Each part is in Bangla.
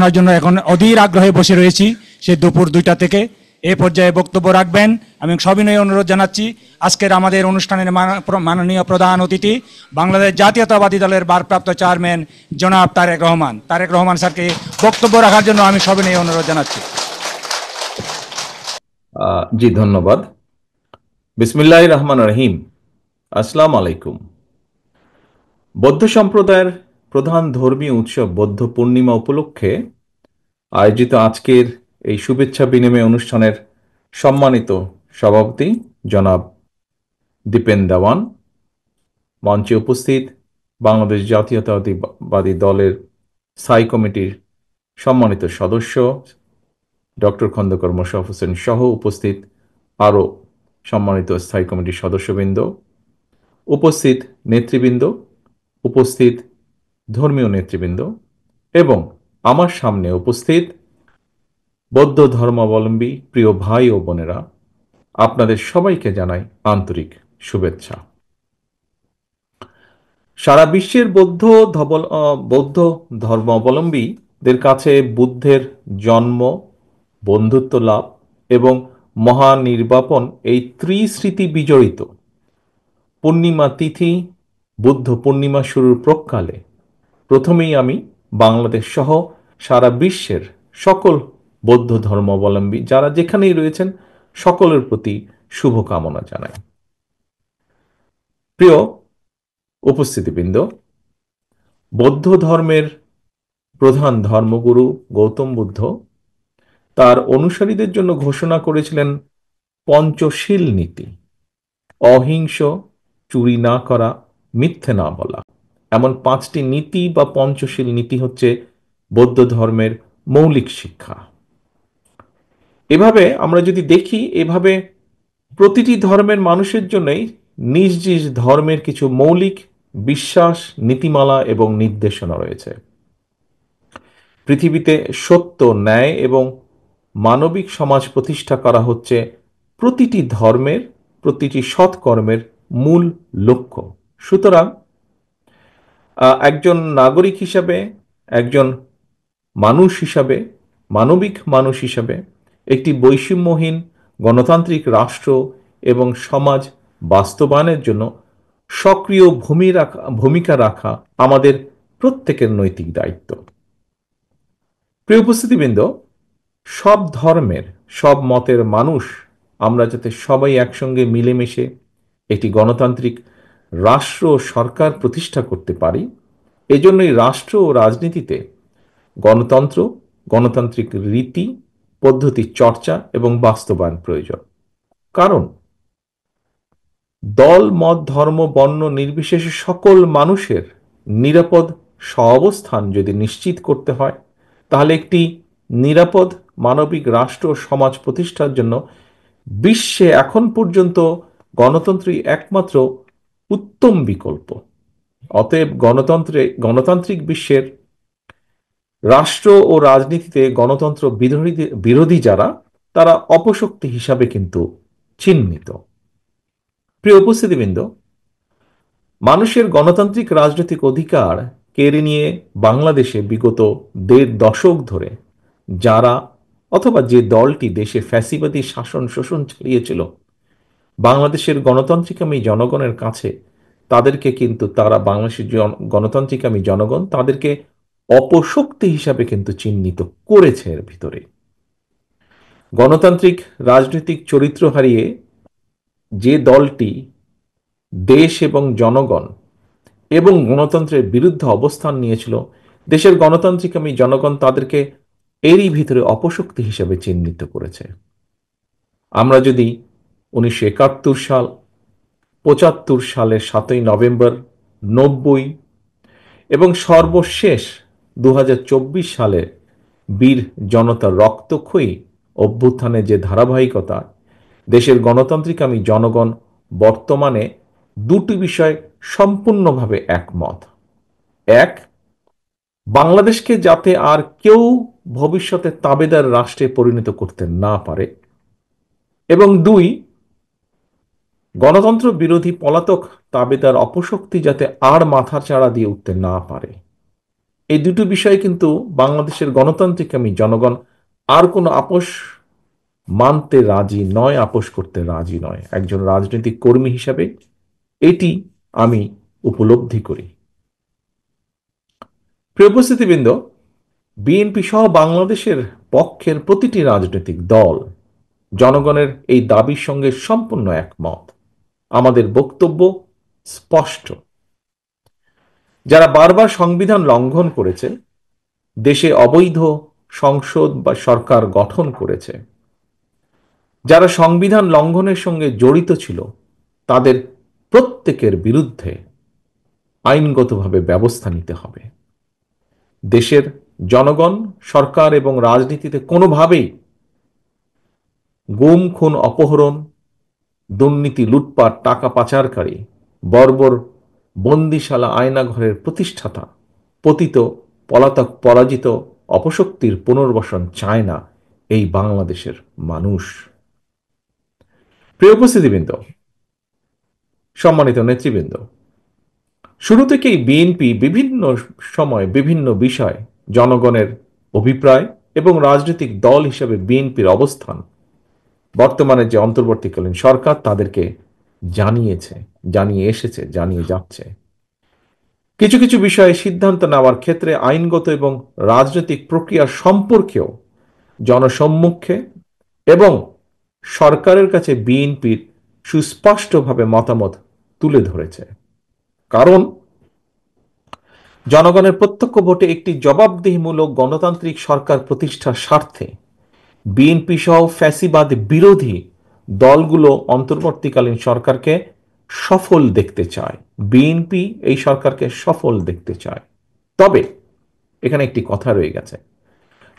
আপনার জন্য এখন অধীর আগ্রহে বসে রয়েছি সে দুপুর 2টা থেকে। এ পর্যায়ে বক্তব্য রাখবেন আমি সবিনয় অনুরোধ জানাচ্ছি আজকের আমাদের অনুষ্ঠানের মাননীয় প্রধান অতিথি বাংলাদেশ জাতীয়তাবাদী দলের ভারপ্রাপ্ত চেয়ারম্যান জনাব তারেক রহমান। তারেক রহমান স্যারকে বক্তব্য রাখার জন্য আমি সবিনয় অনুরোধ জানাচ্ছি। জি ধন্যবাদ। বিসমিল্লাহির রহমানির রহিম। আসসালামু আলাইকুম। বৌদ্ধ সম্প্রদায়ের প্রধান ধর্মীয় উৎসব বৌদ্ধ পূর্ণিমা উপলক্ষে আয়োজিত আজকের এই শুভেচ্ছা বিনিময় অনুষ্ঠানের সম্মানিত সভাপতি জনাব দীপেন দেওয়ান, মঞ্চে উপস্থিত বাংলাদেশ জাতীয়তাবাদী দলের স্থায়ী কমিটির সম্মানিত সদস্য ডক্টর খন্দকার মোশাররফ হোসেন সহ উপস্থিত আরও সম্মানিত স্থায়ী কমিটির সদস্যবৃন্দ, উপস্থিত নেতৃবৃন্দ, উপস্থিত ধর্মীয় নেতৃবৃন্দ এবং আমার সামনে উপস্থিত বৌদ্ধ ধর্মাবলম্বী প্রিয় ভাই ও বোনেরা, আপনাদের সবাইকে জানাই আন্তরিক শুভেচ্ছা। সারা বিশ্বের বৌদ্ধ ধর্মাবলম্বীদের কাছে বুদ্ধের জন্ম, বন্ধুত্ব লাভ এবং মহানির্বাপন এই ত্রিস্মৃতি বিজড়িত পূর্ণিমা তিথি বুদ্ধ পূর্ণিমা শুরুর প্রাক্কালে প্রথমেই আমি বাংলাদেশ সহ সারা বিশ্বের সকল বৌদ্ধ ধর্মাবলম্বী যারা যেখানেই রয়েছেন সকলের প্রতি শুভকামনা জানাই। প্রিয় উপস্থিতিবৃন্দ, বৌদ্ধ ধর্মের প্রধান ধর্মগুরু গৌতম বুদ্ধ তার অনুসারীদের জন্য ঘোষণা করেছিলেন পঞ্চশীল নীতি: অহিংস, চুরি না করা, মিথ্যে না বলা। এমন 5টি নীতি বা পঞ্চশীল নীতি হচ্ছে বৌদ্ধ ধর্মের মৌলিক শিক্ষা। এভাবে আমরা যদি দেখি, এভাবে প্রতিটি ধর্মের মানুষের জন্যই নিজ নিজ ধর্মের কিছু মৌলিক বিশ্বাস, নীতিমালা এবং নির্দেশনা রয়েছে। পৃথিবীতে সত্য, ন্যায় এবং মানবিক সমাজ প্রতিষ্ঠা করা হচ্ছে প্রতিটি ধর্মের, প্রতিটি সৎকর্মের মূল লক্ষ্য। সুতরাং একজন নাগরিক হিসাবে, একজন মানুষ হিসাবে, মানবিক মানুষ হিসাবে একটি বৈষম্যহীন গণতান্ত্রিক রাষ্ট্র এবং সমাজ বাস্তবায়নের জন্য সক্রিয় ভূমিকা রাখা আমাদের প্রত্যেকের নৈতিক দায়িত্ব। প্রিয় উপস্থিতিবৃন্দ, সব ধর্মের, সব মতের মানুষ আমরা যাতে সবাই একসঙ্গে মিলেমিশে একটি গণতান্ত্রিক রাষ্ট্র ও সরকার প্রতিষ্ঠা করতে পারি, এজন্যই রাষ্ট্র ও রাজনীতিতে গণতন্ত্র, গণতান্ত্রিক রীতি পদ্ধতির চর্চা এবং বাস্তবায়ন প্রয়োজন। কারণ দল, মত, ধর্ম, বর্ণ নির্বিশেষে সকল মানুষের নিরাপদ সহাবস্থান যদি নিশ্চিত করতে হয়, তাহলে একটি নিরাপদ মানবিক রাষ্ট্র ও সমাজ প্রতিষ্ঠার জন্য বিশ্বে এখন পর্যন্ত গণতন্ত্রই একমাত্র উত্তম বিকল্প। অতএব গণতান্ত্রিক বিশ্বের রাষ্ট্র ও রাজনীতিতে গণতন্ত্র বিরোধী যারা, তারা অপশক্তি হিসাবে কিন্তু চিহ্নিত। প্রিয় উপস্থিতিবৃন্দ, মানুষের গণতান্ত্রিক রাজনৈতিক অধিকার কেড়ে নিয়ে বাংলাদেশে বিগত 1.5 দশক ধরে যারা অথবা যে দলটি দেশে ফ্যাসিবাদী শাসন শোষণ চালিয়েছিল, বাংলাদেশের গণতান্ত্রিকামী জনগণের কাছে তাদেরকে কিন্তু বাংলাদেশের গণতান্ত্রিকামী জনগণ তাদেরকে অপশক্তি হিসাবে কিন্তু চিহ্নিত করেছে। এর ভিতরে গণতান্ত্রিক রাজনৈতিক চরিত্র হারিয়ে যে দলটি দেশ এবং জনগণ এবং গণতন্ত্রের বিরুদ্ধে অবস্থান নিয়েছিল, দেশের গণতান্ত্রিকামী জনগণ তাদেরকে এরই ভিতরে অপশক্তি হিসাবে চিহ্নিত করেছে। আমরা যদি 1971 সাল, 75 সালের 7ই নভেম্বর, 90 এবং সর্বশেষ 2024 সালে বীর জনতার রক্তক্ষয়ী অভ্যুত্থানের যে ধারাবাহিকতা, দেশের গণতান্ত্রিকামী জনগণ বর্তমানে দুটি বিষয় সম্পূর্ণভাবে একমত। এক, বাংলাদেশকে যাতে আর কেউ ভবিষ্যতে তাবেদার রাষ্ট্রে পরিণত করতে না পারে, এবং 2, গণতন্ত্র বিরোধী পলাতক তাবেদার অপশক্তি যাতে আর মাথাচাড়া দিয়ে উঠতে না পারে। এই দুটো বিষয়ে কিন্তু বাংলাদেশের গণতান্ত্রিক আমি জনগণ আর কোনো আপোষ মানতে রাজি নয়, আপোষ করতে রাজি নয়। একজন রাজনৈতিক কর্মী হিসাবে এটি আমি উপলব্ধি করি। প্রিয় উপস্থিতিবৃন্দ, বিএনপি সহ বাংলাদেশের পক্ষের প্রতিটি রাজনৈতিক দল জনগণের এই দাবির সঙ্গে সম্পূর্ণ একমত। আমাদের বক্তব্য স্পষ্ট। যারা বারবার সংবিধান লঙ্ঘন করেছে, দেশে অবৈধ সংসদ বা সরকার গঠন করেছে, যারা সংবিধান লঙ্ঘনের সঙ্গে জড়িত ছিল, তাদের প্রত্যেকের বিরুদ্ধে আইনগতভাবে ব্যবস্থা নিতে হবে। দেশের জনগণ, সরকার এবং রাজনীতিতে কোনোভাবেই গুম, খুন, অপহরণ, দুর্নীতি, লুটপাট, টাকা পাচারকারী, বর্বর বন্দিশালা আয়নাঘরের প্রতিষ্ঠাতা, পতিত, পলাতক, পরাজিত, অপশক্তির পুনর্বাসন চায় না এই বাংলাদেশের মানুষ। প্রিয় উপস্থিতিবৃন্দ, সম্মানিত নেতৃবৃন্দ, শুরু থেকেই বিএনপি বিভিন্ন সময় বিভিন্ন বিষয় জনগণের অভিপ্রায় এবং রাজনৈতিক দল হিসেবে বিএনপির অবস্থান বর্তমানে যে অন্তর্বর্তীকালীন সরকার তাদেরকে জানিয়েছে, জানিয়ে এসেছে, জানিয়ে যাচ্ছে। কিছু কিছু বিষয়ে সিদ্ধান্ত নেওয়ার ক্ষেত্রে আইনগত এবং রাজনৈতিক প্রক্রিয়া সম্পর্কেও জনসম্মুখে এবং সরকারের কাছে বিএনপির সুস্পষ্টভাবে মতামত তুলে ধরেছে। কারণ জনগণের প্রত্যক্ষ ভোটে একটি জবাবদিহিমূলক গণতান্ত্রিক সরকার প্রতিষ্ঠার স্বার্থে বিএনপি সহ ফ্যাসিবাদ বিরোধী দলগুলো অন্তর্বর্তীকালীন সরকারকে সফল দেখতে চায়। বিএনপি এই সরকারকে সফল দেখতে চায়। তবে এখানে একটি কথা রয়ে গেছে,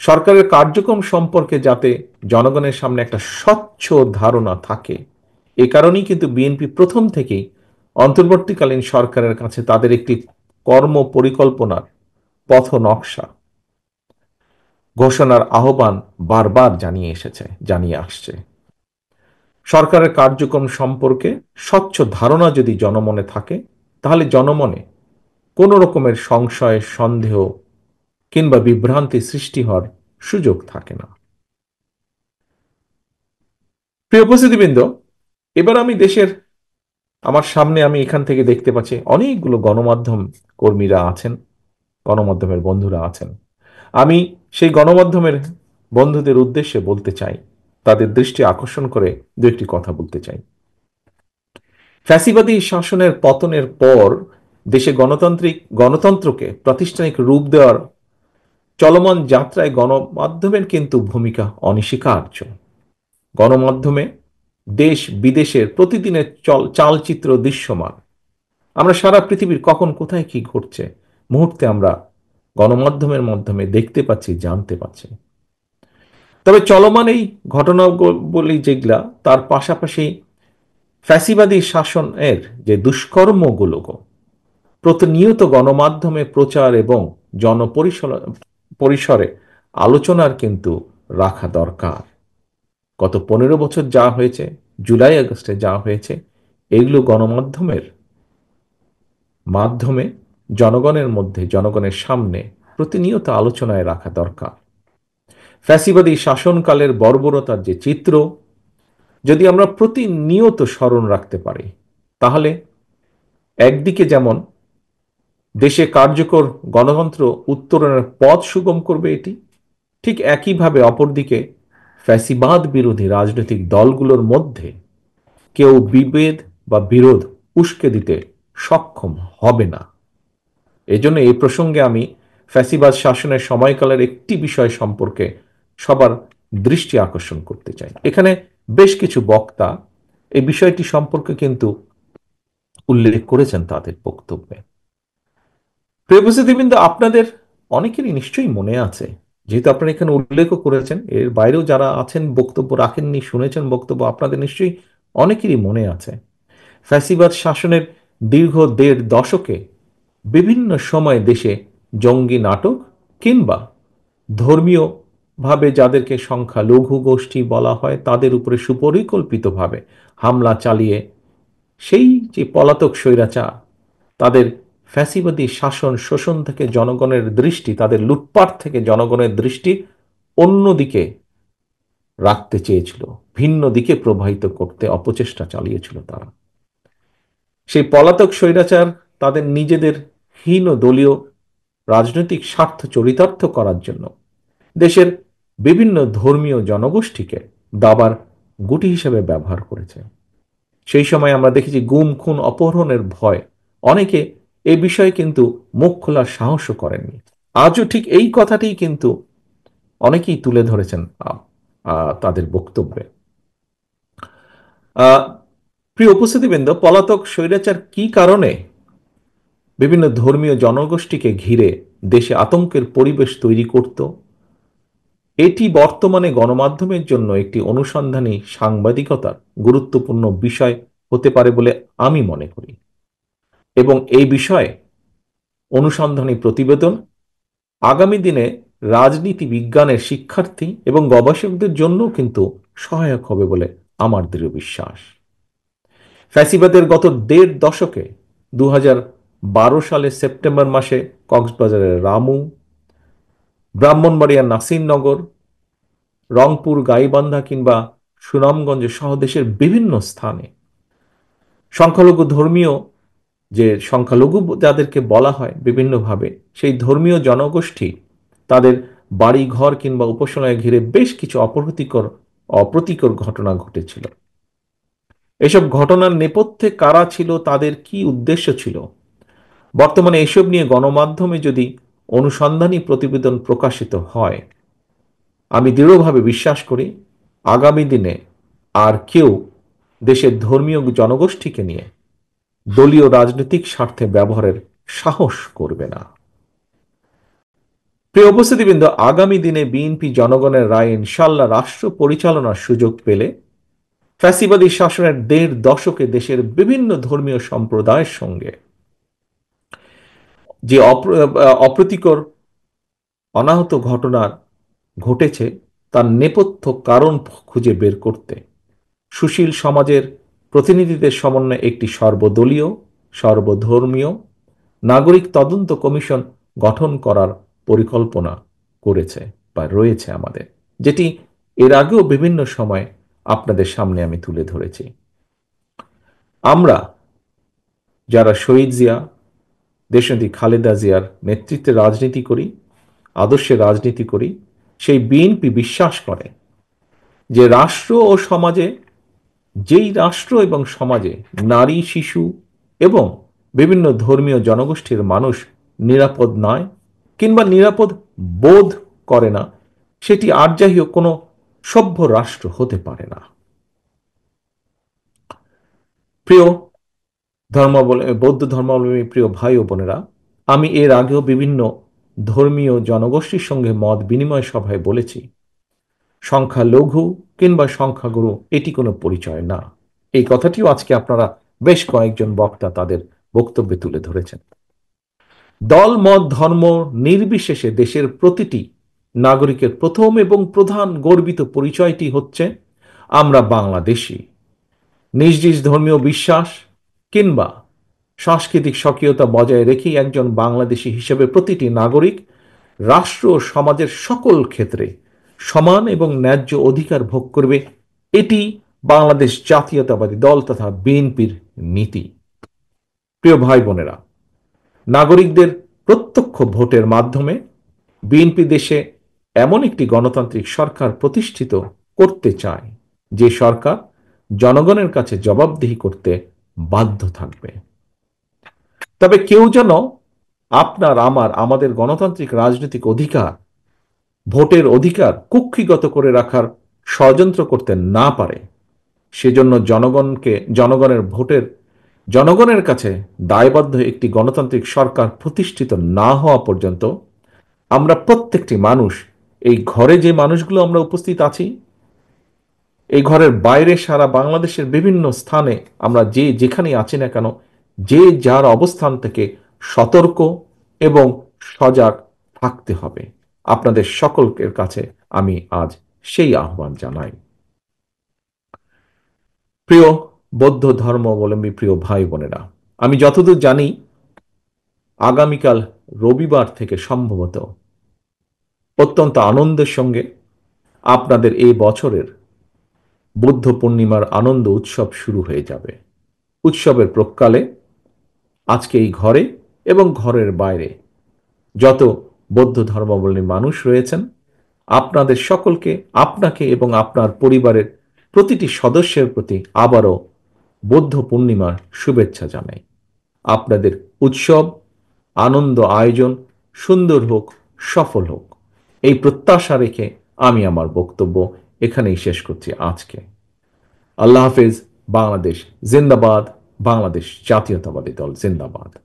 সরকারের কার্যক্রম সম্পর্কে যাতে জনগণের সামনে একটা স্বচ্ছ ধারণা থাকে, এ কারণেই কিন্তু বিএনপি প্রথম থেকেই অন্তর্বর্তীকালীন সরকারের কাছে তাদের একটি কর্ম পরিকল্পনার পথ নকশা ঘোষণার আহ্বান বারবার জানিয়ে আসছে। সরকারের কার্যক্রম সম্পর্কে স্বচ্ছ ধারণা যদি জনমনে থাকে, তাহলে জনমনে কোনো রকমের সংশয়, সন্দেহ কিংবা বিভ্রান্তি সৃষ্টি হওয়ার সুযোগ থাকে না। প্রিয় উপস্থিতিবৃন্দ, এবার আমি দেশের আমার সামনে আমি এখান থেকে দেখতে পাচ্ছি অনেকগুলো গণমাধ্যম কর্মীরা আছেন, গণমাধ্যমের বন্ধুরা আছেন। আমি সেই গণমাধ্যমের বন্ধুদের উদ্দেশ্যে বলতে চাই, তাদের দৃষ্টি আকর্ষণ করে দু একটি কথা বলতে চাই। ফ্যাসিবাদী শাসনের পতনের পর দেশে গণতন্ত্রকে প্রাতিষ্ঠানিক রূপ দেওয়ার চলমান যাত্রায় গণমাধ্যমের কিন্তু ভূমিকা অনস্বীকার্য। গণমাধ্যমে দেশ বিদেশের প্রতিদিনের চালচিত্র দৃশ্যমান। আমরা সারা পৃথিবীর কখন কোথায় কি ঘটছে মুহূর্তে আমরা গণমাধ্যমের মাধ্যমে দেখতে পাচ্ছি, জানতে পাচ্ছি। তবে চলমান এই ঘটনাগুলি যেগুলা, তার পাশাপাশি ফ্যাসিবাদী শাসনের যে দুষ্কর্মগুলো প্রতিনিয়ত গণমাধ্যমে প্রচার এবং জনপরিসরে আলোচনার কিন্তু রাখা দরকার। গত 15 বছর যা হয়েছে, জুলাই আগস্টে যা হয়েছে, এগুলো গণমাধ্যমের মাধ্যমে জনগণের মধ্যে, জনগণের সামনে প্রতিনিয়ত আলোচনায় রাখা দরকার। ফ্যাসিবাদী শাসনকালের বর্বরতার যে চিত্র যদি আমরা প্রতিনিয়ত স্মরণ রাখতে পারি, তাহলে একদিকে যেমন দেশে কার্যকর গণতন্ত্র উত্তরণের পথ সুগম করবে এটি, ঠিক একইভাবে অপরদিকে ফ্যাসিবাদ বিরোধী রাজনৈতিক দলগুলোর মধ্যে কেউ বিভেদ বা বিরোধ উস্কে দিতে সক্ষম হবে না। এজন্য এই প্রসঙ্গে আমি ফ্যাসিবাদ শাসনের সময়কালের একটি বিষয় সম্পর্কে সবার দৃষ্টি আকর্ষণ করতে চাই। এখানে বেশ কিছু বক্তা এই বিষয়টি সম্পর্কে কিন্তু উল্লেখ করেছেন তাদের বক্তব্যে। প্রিয় উপস্থিতিবৃন্দ, আপনাদের অনেকেরই নিশ্চয়ই মনে আছে, যেহেতু আপনারা এখানে উল্লেখও করেছেন, এর বাইরেও যারা আছেন বক্তব্য রাখেননি, শুনেছেন বক্তব্য, আপনাদের নিশ্চয়ই অনেকেরই মনে আছে ফ্যাসিবাদ শাসনের দীর্ঘ 1.5 দশকে বিভিন্ন সময় দেশে জঙ্গি নাটক কিংবা ধর্মীয় ভাবে যাদেরকে সংখ্যালঘু গোষ্ঠী বলা হয় তাদের উপরে সুপরিকল্পিতভাবে হামলা চালিয়ে সেই যে পলাতক স্বৈরাচার তাদের ফ্যাসিবাদী শাসন শোষণ থেকে জনগণের দৃষ্টি, তাদের লুটপাট থেকে জনগণের দৃষ্টি অন্যদিকে রাখতে চেয়েছিল, ভিন্ন দিকে প্রবাহিত করতে অপচেষ্টা চালিয়েছিল তারা। সেই পলাতক স্বৈরাচার তাদের নিজেদের হীন দলীয় রাজনৈতিক স্বার্থ চরিতার্থ করার জন্য দেশের বিভিন্ন ধর্মীয় জনগোষ্ঠীকে দাবার গুটি হিসেবে ব্যবহার করেছে। সেই সময় আমরা দেখেছি গুম খুন অপহরণের ভয়, অনেকে এই বিষয়ে কিন্তু মুখ খোলার সাহসও করেননি। আজও ঠিক এই কথাটি কিন্তু অনেকেই তুলে ধরেছেন তাদের বক্তব্যে। প্রিয় উপস্থিতিবৃন্দ, পলাতক স্বৈরাচার কি কারণে বিভিন্ন ধর্মীয় জনগোষ্ঠীকে ঘিরে দেশে আতঙ্কের পরিবেশ তৈরি করত, এটি বর্তমানে গণমাধ্যমের জন্য একটি অনুসন্ধানী সাংবাদিকতার গুরুত্বপূর্ণ বিষয় হতে পারে বলে আমি মনে করি, এবং এই বিষয়ে অনুসন্ধানী প্রতিবেদন আগামী দিনে রাজনীতি বিজ্ঞানের শিক্ষার্থী এবং গবেষকদের জন্য কিন্তু সহায়ক হবে বলে আমার দৃঢ় বিশ্বাস। ফ্যাসিবাদের গত ১.৫ দশকে ২০১২ সালের সেপ্টেম্বর মাসে কক্সবাজারের রামু, ব্রাহ্মণবাড়িয়ার নাসিরনগর, রংপুর গাইবান্ধা কিংবা সুনামগঞ্জ সহ দেশের বিভিন্ন স্থানে সংখ্যালঘু ধর্মীয়, যে সংখ্যালঘু যাদেরকে বলা হয় বিভিন্নভাবে, সেই ধর্মীয় জনগোষ্ঠী তাদের বাড়ি ঘর কিংবা উপাসনায় ঘিরে বেশ কিছু অপ্রীতিকর ঘটনা ঘটেছিল। এসব ঘটনার নেপথ্যে কারা ছিল, তাদের কি উদ্দেশ্য ছিল, বর্তমানে এসব নিয়ে গণমাধ্যমে যদি অনুসন্ধানী প্রতিবেদন প্রকাশিত হয়, আমি দৃঢ়ভাবে বিশ্বাস করি আগামী দিনে আর কেউ দেশের ধর্মীয় জনগোষ্ঠীকে নিয়ে দলীয় রাজনৈতিক স্বার্থে ব্যবহারের সাহস করবে না। প্রিয় উপস্থিতিবৃন্দ, আগামী দিনে বিএনপি জনগণের রায় ইনশাল্লাহ রাষ্ট্র পরিচালনার সুযোগ পেলে ফ্যাসিবাদী শাসনের ১.৫ দশকে দেশের বিভিন্ন ধর্মীয় সম্প্রদায়ের সঙ্গে যে অপ্রীতিকর অনাহত ঘটনা ঘটেছে তার নেপথ্য কারণ খুঁজে বের করতে সুশীল সমাজের প্রতিনিধিদের সমন্বয়ে একটি সর্বদলীয়, সর্বধর্মীয় নাগরিক তদন্ত কমিশন গঠন করার পরিকল্পনা করেছে বা রয়েছে আমাদের, যেটি এর আগেও বিভিন্ন সময় আপনাদের সামনে আমি তুলে ধরেছি। আমরা যারা শহীদ জিয়া, দেশনেত্রী খালেদা জিয়ার নেতৃত্বে রাজনীতি করি, আদর্শে রাজনীতি করি, সেই বিএনপি বিশ্বাস করে যে রাষ্ট্র ও সমাজে, যেই রাষ্ট্র এবং সমাজে নারী, শিশু এবং বিভিন্ন ধর্মীয় জনগোষ্ঠীর মানুষ নিরাপদ নয় কিংবা নিরাপদ বোধ করে না, সেটি আর যাই হোক কোনো সভ্য রাষ্ট্র হতে পারে না। প্রিয় বৌদ্ধ ধর্মাবলম্বী প্রিয় ভাই ও বোনেরা, আমি এর আগেও বিভিন্ন ধর্মীয় জনগোষ্ঠীর সঙ্গে মত বিনিময় সভায় বলেছি, সংখ্যালঘু কিংবা সংখ্যাগুরু এটি কোনো পরিচয় না। এই কথাটিও আজকে আপনারা বেশ কয়েকজন বক্তা তাদের বক্তব্যে তুলে ধরেছেন। দল মত ধর্ম নির্বিশেষে দেশের প্রতিটি নাগরিকের প্রথম এবং প্রধান গর্বিত পরিচয়টি হচ্ছে আমরা বাংলাদেশী। নিজ নিজ ধর্মীয় বিশ্বাস কিংবা সাংস্কৃতিক স্বকীয়তা বজায় রেখেই একজন বাংলাদেশী হিসেবে প্রতিটি নাগরিক রাষ্ট্র ও সমাজের সকল ক্ষেত্রে সমান এবং ন্যায্য অধিকার ভোগ করবে, এটি বাংলাদেশ জাতীয়তাবাদী দল তথা বিএনপির নীতি। প্রিয় ভাই বোনেরা, নাগরিকদের প্রত্যক্ষ ভোটের মাধ্যমে বিএনপি দেশে এমন একটি গণতান্ত্রিক সরকার প্রতিষ্ঠিত করতে চায় যে সরকার জনগণের কাছে জবাবদিহি করতে বাধ্য থাকবে। তবে কেউ যেন আমাদের গণতান্ত্রিক রাজনৈতিক অধিকার, ভোটের অধিকার কুক্ষিগত করে রাখার ষড়যন্ত্র করতে না পারে, সেজন্য জনগণের কাছে দায়বদ্ধ একটি গণতান্ত্রিক সরকার প্রতিষ্ঠিত না হওয়া পর্যন্ত আমরা প্রত্যেকটি মানুষ, এই ঘরে যে মানুষগুলো আমরা উপস্থিত আছি, এই ঘরের বাইরে সারা বাংলাদেশের বিভিন্ন স্থানে আমরা যেখানে আছি না কেন, যে যার অবস্থান থেকে সতর্ক এবং সজাগ থাকতে হবে। আপনাদের সকলের কাছে আমি আজ সেই আহ্বান জানাই। প্রিয় বৌদ্ধ ধর্মাবলম্বী প্রিয় ভাই বোনেরা, আমি যতদূর জানি আগামীকাল রবিবার থেকে সম্ভবত অত্যন্ত আনন্দের সঙ্গে আপনাদের এই বছরের বুদ্ধ পূর্ণিমার আনন্দ উৎসব শুরু হয়ে যাবে। উৎসবের প্রাক্কালে আজকে এই ঘরে এবং ঘরের বাইরে যত বৌদ্ধ ধর্মাবলম্বী মানুষ রয়েছেন, আপনাদের সকলকে, আপনাকে এবং আপনার পরিবারের প্রতিটি সদস্যের প্রতি আবারও বৌদ্ধ পূর্ণিমার শুভেচ্ছা জানাই। আপনাদের উৎসব, আনন্দ, আয়োজন সুন্দর হোক, সফল হোক, এই প্রত্যাশা রেখে আমি আমার বক্তব্য এখানেই শেষ করছি আজকে। আল্লাহ হাফেজ। বাংলাদেশ জিন্দাবাদ। বাংলাদেশ জাতীয়তাবাদী দল জিন্দাবাদ।